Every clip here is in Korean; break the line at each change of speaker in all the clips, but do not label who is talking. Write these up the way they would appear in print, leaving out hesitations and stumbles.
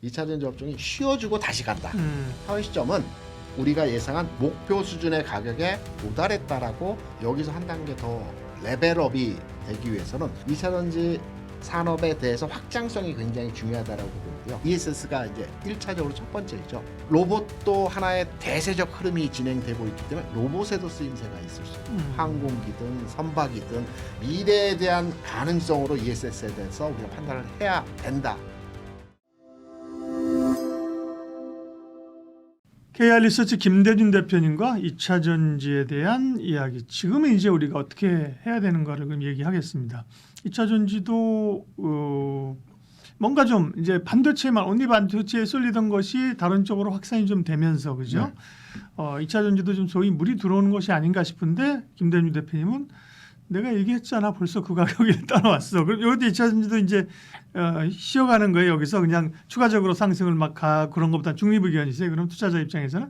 2차 전지 업종이 쉬어주고 다시 간다. 현 시점은 우리가 예상한 목표 수준의 가격에 도달했다라고 여기서 한 단계 더 레벨업이 되기 위해서는 2차 전지 산업에 대해서 확장성이 굉장히 중요하다라고 보고요. ESS가 이제 1차적으로 첫 번째이죠. 로봇도 하나의 대세적 흐름이 진행되고 있기 때문에 로봇에도 쓰임새가 있을 수 있고 항공기든 선박이든 미래에 대한 가능성으로 ESS에 대해서 우리가 판단을 해야 된다.
KR 리서치 김대준 대표님과 2차 전지에 대한 이야기. 지금은 이제 우리가 어떻게 해야 되는가를 그럼 얘기하겠습니다. 2차 전지도 뭔가 좀 이제 반도체만 온리 반도체에 쏠리던 것이 다른 쪽으로 확산이 좀 되면서 그죠? 네. 2차 전지도 좀 소위 물이 들어오는 것이 아닌가 싶은데 김대준 대표님은 내가 얘기했잖아. 벌써 그 가격에 따라왔어. 그럼 여기도 2차 전지도 이제 쉬어가는 거예요. 여기서 그냥 추가적으로 상승을 막 그런 것보다 중립의견이세요. 그럼 투자자 입장에서는?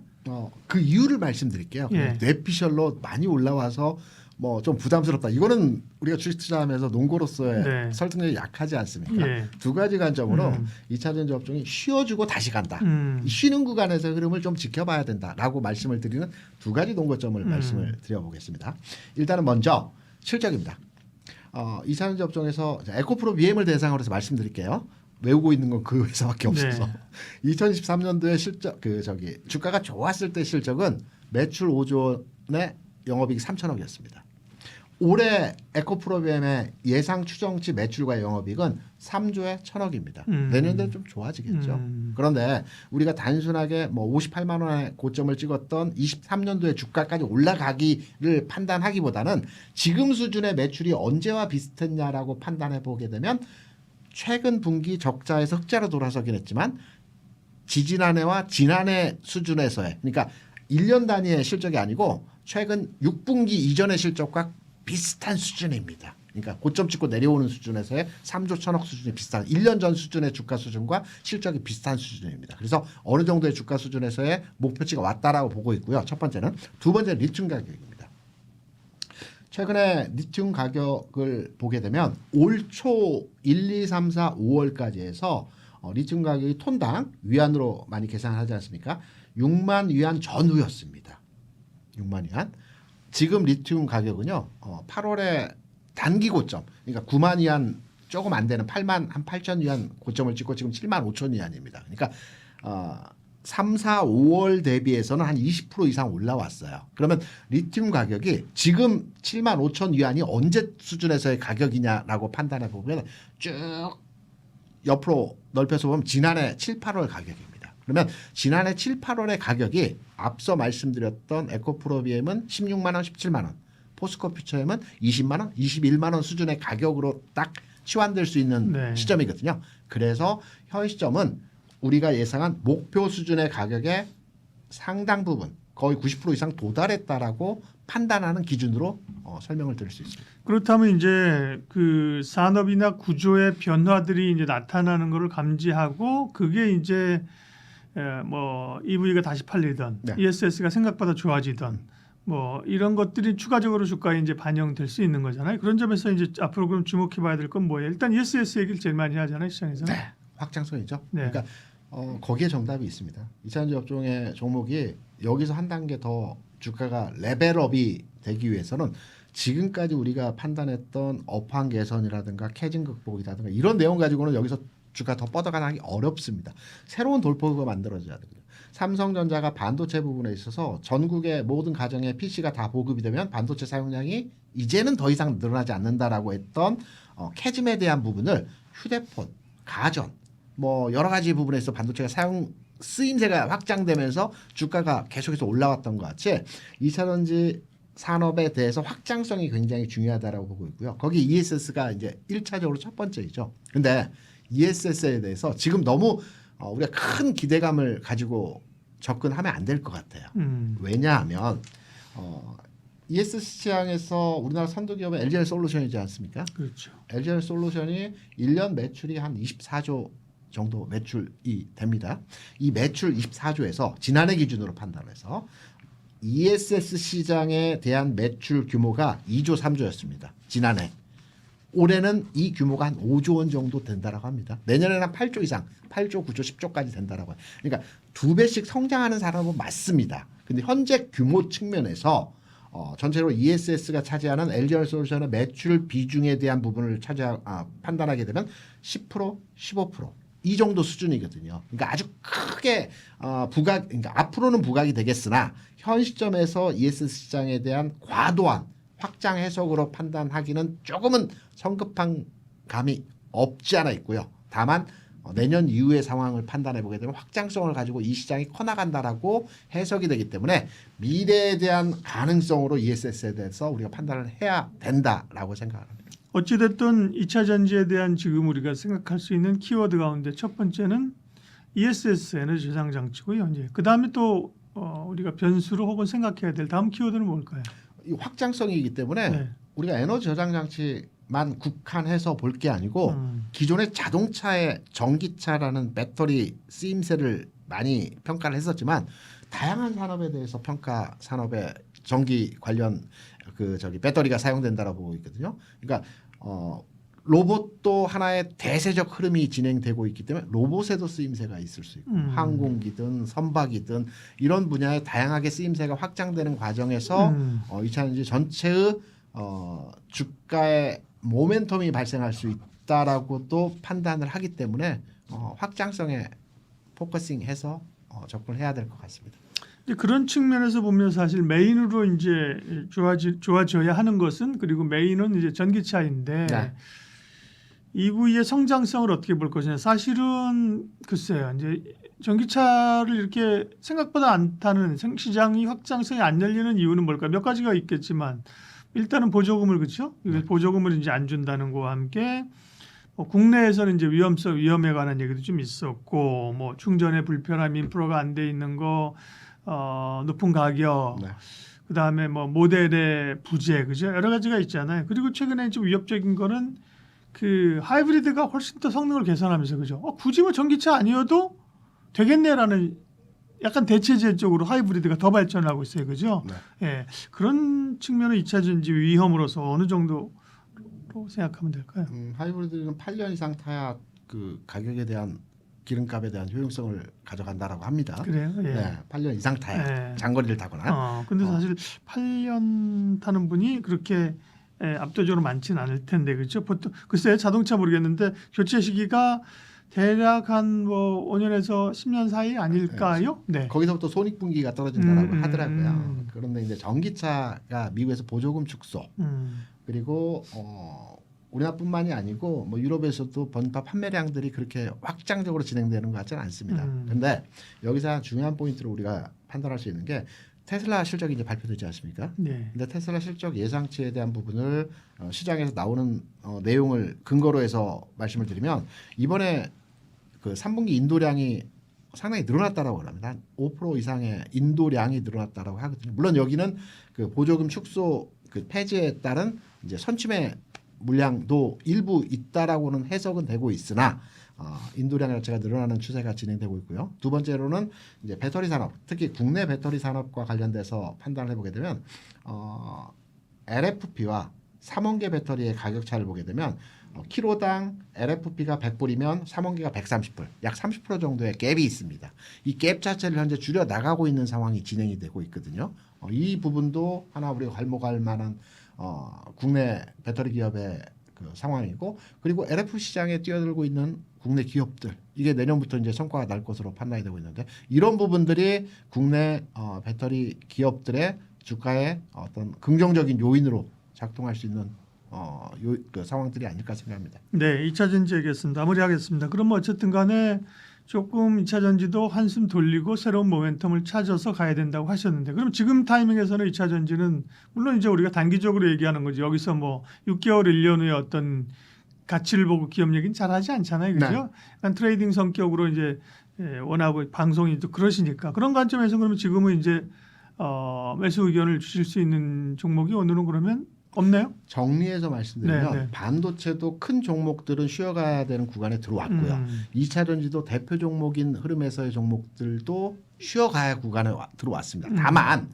그 이유를 말씀드릴게요.
예.
뇌피셜로 많이 올라와서 뭐 좀 부담스럽다. 이거는 우리가 주식 투자하면서 농고로서의
네.
설득력이 약하지 않습니까?
예.
두 가지 관점으로 2차 전지 업종이 쉬어주고 다시 간다. 이 쉬는 구간에서 흐름을 좀 지켜봐야 된다라고 말씀을 드리는 두 가지 논거점을 말씀을 드려보겠습니다. 일단은 먼저 실적입니다. 2차 전지 업종에서 에코프로 BM을 대상으로 해서 말씀드릴게요. 외우고 있는 건 그 회사밖에 없어서. 네. 2023년도에 실적 주가가 좋았을 때 실적은 매출 5조 원에 영업이익 3천억이었습니다. 올해 에코프로비엠의 예상 추정치 매출과 영업이익은 3조에 1천억입니다. 내년도는 좀 좋아지겠죠. 그런데 우리가 단순하게 뭐 58만 원의 고점을 찍었던 23년도의 주가까지 올라가기를 판단하기보다는 지금 수준의 매출이 언제와 비슷했냐라고 판단해 보게 되면 최근 분기 적자에서 흑자로 돌아서긴 했지만 지지난해와 지난해 수준에서의 그러니까 1년 단위의 실적이 아니고 최근 6분기 이전의 실적과 비슷한 수준입니다. 그러니까 고점 찍고 내려오는 수준에서의 3조 1천억 수준이 비슷한 1년 전 수준의 주가 수준과 실적이 비슷한 수준입니다. 그래서 어느 정도의 주가 수준에서의 목표치가 왔다라고 보고 있고요. 첫 번째는. 두 번째는 리튬 가격입니다. 최근에 리튬 가격을 보게 되면 올 초 1, 2, 3, 4, 5월까지 해서 리튬 가격이 톤당 위안으로 많이 계산하지 않습니까? 6만 위안 전후였습니다. 6만 위안. 지금 리튬 가격은요. 8월에 단기 고점, 그러니까 9만 위안 조금 안 되는 8만 한 8천 위안 고점을 찍고 지금 7만 5천 위안입니다. 그러니까 3, 4, 5월 대비해서는 한 20% 이상 올라왔어요. 그러면 리튬 가격이 지금 7만 5천 위안이 언제 수준에서의 가격이냐라고 판단해 보면 쭉 옆으로 넓혀서 보면 지난해 7, 8월 가격입니다. 그러면 지난해 7, 8월의 가격이 앞서 말씀드렸던 에코프로비엠은 16만 원, 17만 원, 포스코 퓨처엠은 20만 원, 21만 원 수준의 가격으로 딱 치환될 수 있는 시점이거든요. 그래서 현 시점은 우리가 예상한 목표 수준의 가격의 상당 부분 거의 90% 이상 도달했다라고 판단하는 기준으로 설명을 드릴 수 있습니다.
그렇다면 이제 그 산업이나 구조의 변화들이 이제 나타나는 것을 감지하고 그게 이제 뭐 EV가 다시 팔리던 ESS가 생각보다 좋아지던 뭐 이런 것들이 추가적으로 주가에 이제 반영될 수 있는 거잖아요. 그런 점에서 이제 앞으로 그럼 주목해봐야 될 건 뭐예요? 일단 ESS 얘기를 제일 많이 하잖아요, 시장에서는.
네, 확장성이죠. 그러니까 거기에 정답이 있습니다. 2차 전지 업종의 종목이 여기서 한 단계 더 주가가 레벨업이 되기 위해서는 지금까지 우리가 판단했던 업황 개선이라든가 캐진 극복이라든가 이런 내용 가지고는 여기서 주가 더 뻗어가기 어렵습니다. 새로운 돌파구가 만들어져야 되고요. 삼성전자가 반도체 부분에 있어서 전국의 모든 가정에 PC가 다 보급이 되면 반도체 사용량이 이제는 더 이상 늘어나지 않는다라고 했던 캐즘에 대한 부분을 휴대폰, 가전 뭐 여러 가지 부분에서 반도체가 쓰임새가 확장되면서 주가가 계속해서 올라왔던 것 같이 2차 전지 산업에 대해서 확장성이 굉장히 중요하다라고 보고 있고요. 거기 ESS가 이제 1차적으로 첫 번째이죠. 근데 ESS에 대해서 지금 너무 우리가 큰 기대감을 가지고 접근하면 안 될 것 같아요. 왜냐하면 ESS 시장에서 우리나라 선도 기업은 LG에너솔루션이지 않습니까?
그렇죠.
LG에너솔루션이 1년 매출이 한 24조 정도 매출이 됩니다. 이 매출 24조에서 지난해 기준으로 판단해서 ESS 시장에 대한 매출 규모가 2조 3조였습니다. 지난해. 올해는 이 규모가 한 5조 원 정도 된다라고 합니다. 내년에는 한 8조 이상, 8조, 9조, 10조까지 된다라고 해요. 그러니까 2배씩 성장하는 산업은 맞습니다. 근데 현재 규모 측면에서 전체로 ESS가 차지하는 LG에너지솔루션의 매출 비중에 대한 부분을 판단하게 되면 10%, 15%. 이 정도 수준이거든요. 그러니까 아주 크게 그러니까 앞으로는 부각이 되겠으나 현 시점에서 ESS 시장에 대한 과도한 확장 해석으로 판단하기는 조금은 성급한 감이 없지 않아 있고요. 다만 내년 이후의 상황을 판단해 보게 되면 확장성을 가지고 이 시장이 커나간다라고 해석이 되기 때문에 미래에 대한 가능성으로 ESS에 대해서 우리가 판단을 해야 된다라고 생각합니다.
어찌됐든 2차 전지에 대한 지금 우리가 생각할 수 있는 키워드 가운데 첫 번째는 ESS 에너지 저장 장치고요. 이제 그 다음에 또 우리가 변수로 혹은 생각해야 될 다음 키워드는 뭘까요?
이 확장성이기 때문에
네.
우리가 에너지 저장 장치만 국한해서 볼 게 아니고 기존의 자동차의 전기차라는 배터리 쓰임새를 많이 평가를 했었지만 다양한 산업에 대해서 산업의 전기 관련 배터리가 사용된다라고 보고 있거든요. 그러니까 로봇도 하나의 대세적 흐름이 진행되고 있기 때문에 로봇에도 쓰임새가 있을 수 있고 항공기든 선박이든 이런 분야에 다양하게 쓰임새가 확장되는 과정에서 이차전지 전체의 주가의 모멘텀이 발생할 수 있다라고도 판단을 하기 때문에 확장성에 포커싱해서 접근을 해야 될 것 같습니다.
그런 측면에서 보면 사실 메인으로 이제 좋아져야 하는 것은 그리고 메인은 이제 전기차인데
네.
이 부위의 성장성을 어떻게 볼 것이냐. 사실은 글쎄요. 이제 전기차를 이렇게 생각보다 안 타는 시장이 확장성이 안 열리는 이유는 뭘까? 몇 가지가 있겠지만 일단은 보조금을 그렇죠? 보조금을 이제 안 준다는 거와 함께 국내에서는 이제 위험에 관한 얘기도 좀 있었고 뭐 충전의 불편함, 인프라가 안 돼 있는 거, 높은 가격,
네.
그다음에 뭐 모델의 부재, 그죠? 여러 가지가 있잖아요. 그리고 최근에 좀 위협적인 거는 그 하이브리드가 훨씬 더 성능을 개선하면서 그죠? 굳이 뭐 전기차 아니어도 되겠네라는 약간 대체제적으로 하이브리드가 더 발전하고 있어요, 그죠?
네.
예, 그런 측면의 2차 전지 위험으로서 어느 정도로 생각하면 될까요?
하이브리드는 8년 이상 타야 그 가격에 대한 기름값에 대한 효용성을 가져간다라고 합니다.
그래요? 예.
네, 8년 이상 타야
예.
장거리를 타거나.
근데 사실 8년 타는 분이 그렇게 압도적으로 많지는 않을 텐데 그렇죠? 보통 글쎄 자동차 모르겠는데 교체 시기가 대략 한 뭐 5년에서 10년 사이 아닐까요? 네.
거기서부터 손익분기가 떨어진다라고 하더라고요. 그런데 이제 전기차가 미국에서 보조금 축소 그리고 우리나라뿐만이 아니고 뭐 유럽에서도 번파 판매량들이 그렇게 확장적으로 진행되는 것 같지는 않습니다. 그런데 여기서 중요한 포인트로 우리가 판단할 수 있는 게 테슬라 실적이 이제 발표되지 않습니까?
네.
근데 테슬라 실적 예상치에 대한 부분을 시장에서 나오는 내용을 근거로 해서 말씀을 드리면 이번에 그 3분기 인도량이 상당히 늘어났다라고 합니다. 한 5% 이상의 인도량이 늘어났다라고 하거든요. 물론 여기는 그 보조금 축소 그 폐지에 따른 이제 선취매 물량도 일부 있다라고는 해석은 되고 있으나 인도량 자체가 늘어나는 추세가 진행되고 있고요. 두 번째로는 이제 배터리 산업, 특히 국내 배터리 산업과 관련돼서 판단을 해보게 되면 LFP와 3원계 배터리의 가격 차를 보게 되면 키로당 LFP가 100불이면 3원계가 130불, 약 30% 정도의 갭이 있습니다. 이 갭 자체를 현재 줄여 나가고 있는 상황이 진행이 되고 있거든요. 이 부분도 하나 우리가 괄목할 만한 국내 배터리 기업의 그 상황이고, 그리고 LF 시장에 뛰어들고 있는 국내 기업들, 이게 내년부터 이제 성과가 날 것으로 판단이 되고 있는데, 이런 부분들이 국내 배터리 기업들의 주가의 어떤 긍정적인 요인으로 작동할 수 있는 그 상황들이 아닐까 생각합니다.
네, 2차 전지 얘기했습니다. 마무리하겠습니다. 그럼 어쨌든 간에 조금 2차 전지도 한숨 돌리고 새로운 모멘텀을 찾아서 가야 된다고 하셨는데, 그럼 지금 타이밍에서는 2차 전지는 물론 이제 우리가 단기적으로 얘기하는 거지, 여기서 뭐 6개월, 1년 후에 어떤 가치를 보고 기업 얘기는 잘 하지 않잖아요. 그죠?
네.
약간 트레이딩 성격으로 이제 원하고 방송이 또 그러시니까, 그런 관점에서 그러면 지금은 이제 매수 의견을 주실 수 있는 종목이 오늘은 그러면 없나요?
정리해서 말씀드리면
네.
반도체도 큰 종목들은 쉬어가야 되는 구간에 들어왔고요. 2차 전지도 대표 종목인 흐름에서의 종목들도 쉬어가야 구간에 들어왔습니다. 다만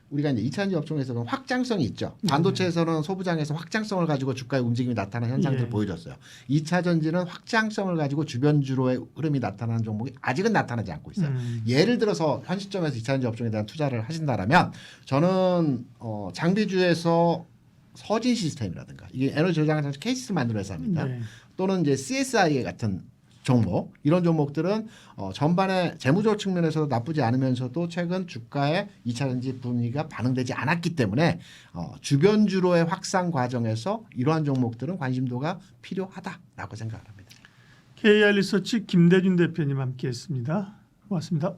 우리가 이제 2차전지 업종에서는 확장성이 있죠. 반도체에서는 소부장에서 확장성을 가지고 주가의 움직임이 나타나는 현상들을
예.
보여줬어요. 2차전지는 확장성을 가지고 주변주로의 흐름이 나타나는 종목이 아직은 나타나지 않고 있어요. 예를 들어서 현 시점에서 2차전지 업종에 대한 투자를 하신다라면 저는 장비주에서 서진 시스템이라든가 이게 에너지 저장 케이스 만드는 회사입니다.
네.
또는 이제 CSI 같은 종목 이런 종목들은 전반에 재무적 측면에서도 나쁘지 않으면서도 최근 주가의 2차전지 분위기가 반영되지 않았기 때문에 주변주로의 확산 과정에서 이러한 종목들은 관심도가 필요하다라고 생각합니다.
KR 리서치 김대준 대표님 함께했습니다. 고맙습니다.